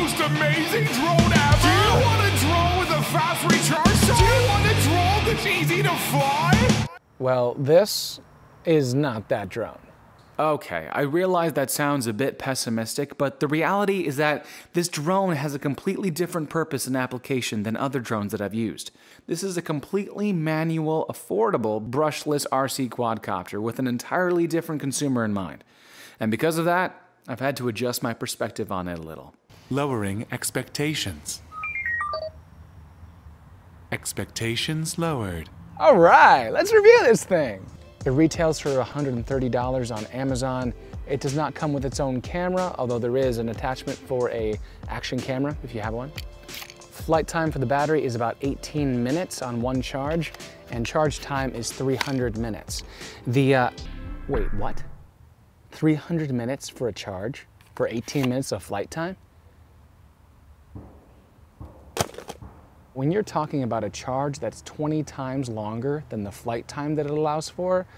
most amazing drone ever! Do you want a drone with a fast recharge time? Do you want a drone that's easy to fly? Well, this is not that drone. Okay, I realize that sounds a bit pessimistic, but the reality is that this drone has a completely different purpose and application than other drones that I've used. This is a completely manual, affordable, brushless RC quadcopter with an entirely different consumer in mind. And because of that, I've had to adjust my perspective on it a little. Lowering expectations. Expectations lowered. All right, let's review this thing. It retails for $130 on Amazon. It does not come with its own camera, although there is an attachment for an action camera if you have one. Flight time for the battery is about 18 minutes on one charge, and charge time is 300 minutes. Wait, what? 300 minutes for a charge for 18 minutes of flight time? When you're talking about a charge that's 20 times longer than the flight time that it allows for,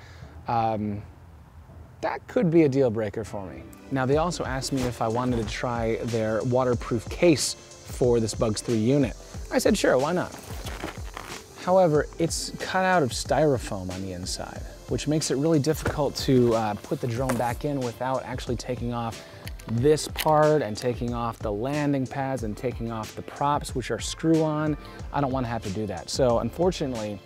that could be a deal breaker for me. Now, they also asked me if I wanted to try their waterproof case for this Bugs 3 unit. I said, sure, why not? However, it's cut out of styrofoam on the inside, which makes it really difficult to put the drone back in without actually taking off this part and taking off the landing pads and taking off the props, which are screw-on. I don't want to have to do that. So unfortunately,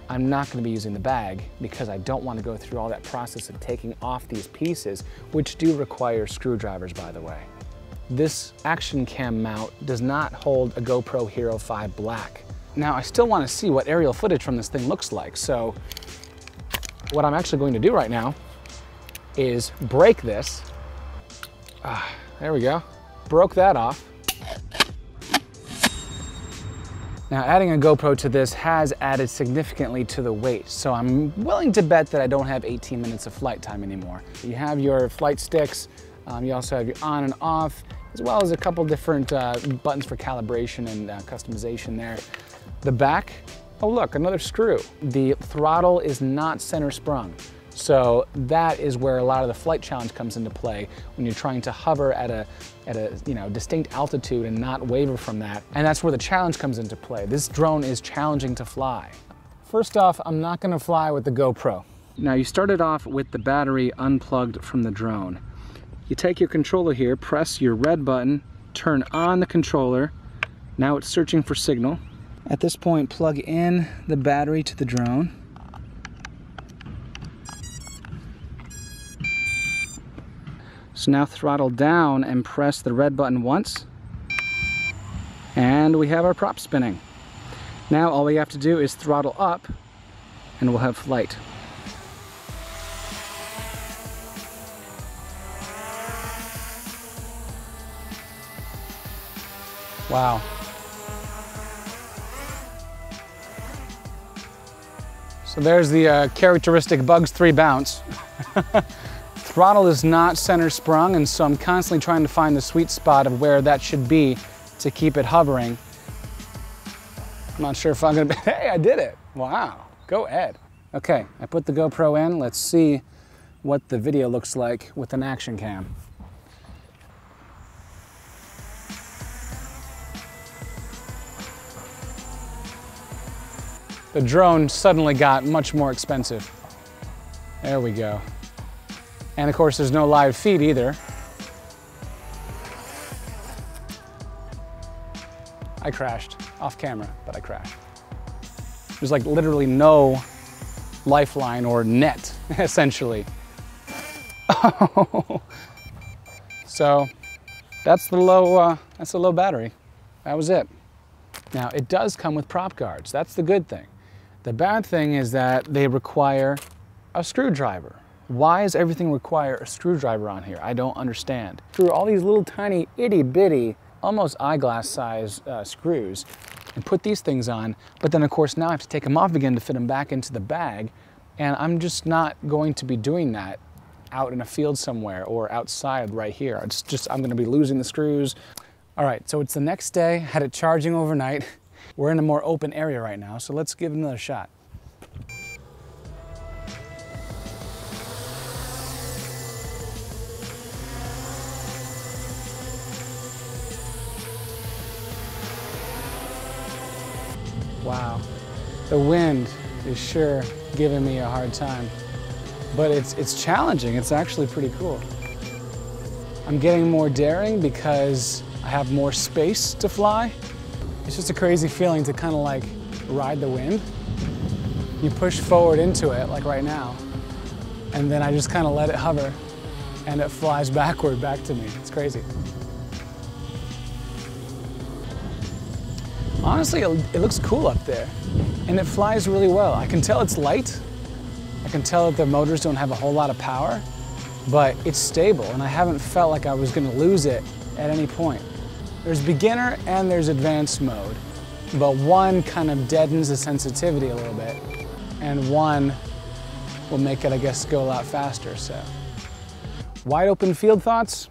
I'm not going to be using the bag because I don't want to go through all that process of taking off these pieces, which do require screwdrivers, by the way. This action cam mount does not hold a GoPro Hero 5 Black. Now, I still want to see what aerial footage from this thing looks like. So what I'm actually going to do right now is break this. There we go. Broke that off. Now, adding a GoPro to this has added significantly to the weight, so I'm willing to bet that I don't have 18 minutes of flight time anymore. You have your flight sticks, you also have your on and off, as well as a couple different buttons for calibration and customization there. The back, oh look, another screw. The throttle is not center sprung. So that is where a lot of the flight challenge comes into play when you're trying to hover at a distinct altitude and not waver from that. And that's where the challenge comes into play. This drone is challenging to fly. First off, I'm not gonna fly with the GoPro. Now, you started off with the battery unplugged from the drone. You take your controller here, press your red button, turn on the controller. Now it's searching for signal. At this point, plug in the battery to the drone. So now throttle down and press the red button once, and we have our prop spinning. Now all we have to do is throttle up and we'll have flight. Wow. So there's the characteristic Bugs 3 bounce. Throttle is not center sprung, and so I'm constantly trying to find the sweet spot of where that should be to keep it hovering. I'm not sure if I'm gonna be, hey, I did it. Wow, go ahead. Okay, I put the GoPro in. Let's see what the video looks like with an action cam. The drone suddenly got much more expensive. There we go. And of course, there's no live feed either. I crashed off camera, but I crashed. There's like literally no lifeline or net, essentially. So that's the low battery. That was it. Now, it does come with prop guards. That's the good thing. The bad thing is that they require a screwdriver. Why does everything require a screwdriver on here? I don't understand. Through all these little tiny itty bitty, almost eyeglass size screws and put these things on, but then of course now I have to take them off again to fit them back into the bag, and I'm just not going to be doing that out in a field somewhere or outside right here. I'm gonna be losing the screws. All right, so it's the next day, had it charging overnight. We're in a more open area right now, so let's give it another shot. Wow. The wind is sure giving me a hard time, but it's challenging. It's actually pretty cool. I'm getting more daring because I have more space to fly. It's just a crazy feeling to kind of like ride the wind. You push forward into it, like right now, and then I just kind of let it hover and it flies backward back to me. It's crazy. Honestly, it looks cool up there, and it flies really well. I can tell it's light. I can tell that the motors don't have a whole lot of power, but it's stable, and I haven't felt like I was gonna lose it at any point. There's beginner and there's advanced mode, but one kind of deadens the sensitivity a little bit, and one will make it, I guess, go a lot faster, so. Wide open field thoughts?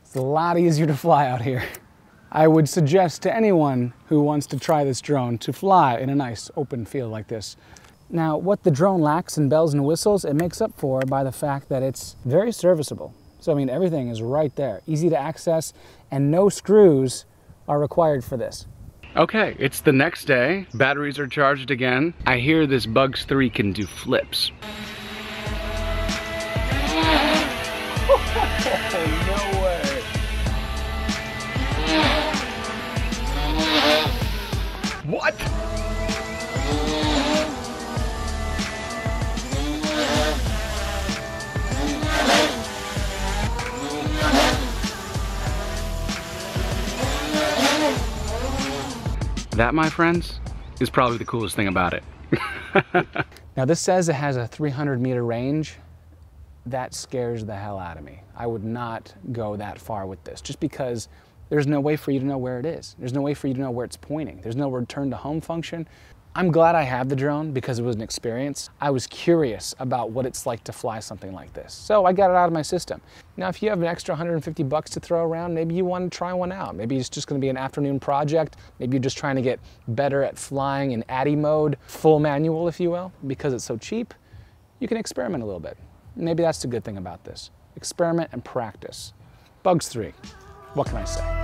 It's a lot easier to fly out here. I would suggest to anyone who wants to try this drone to fly in a nice open field like this. Now, what the drone lacks in bells and whistles, it makes up for by the fact that it's very serviceable. So, I mean, everything is right there, easy to access, and no screws are required for this. Okay, it's the next day. Batteries are charged again. I hear this Bugs 3 can do flips. No way. What? That, my friends, is probably the coolest thing about it. Now this says it has a 300-meter range. That scares the hell out of me. I would not go that far with this, just because there's no way for you to know where it is. There's no way for you to know where it's pointing. There's no return to home function. I'm glad I have the drone because it was an experience. I was curious about what it's like to fly something like this. So I got it out of my system. Now, if you have an extra 150 bucks to throw around, maybe you want to try one out. Maybe it's just going to be an afternoon project. Maybe you're just trying to get better at flying in ADI mode, full manual, if you will. Because it's so cheap, you can experiment a little bit. Maybe that's the good thing about this. Experiment and practice. Bugs 3, what can I say?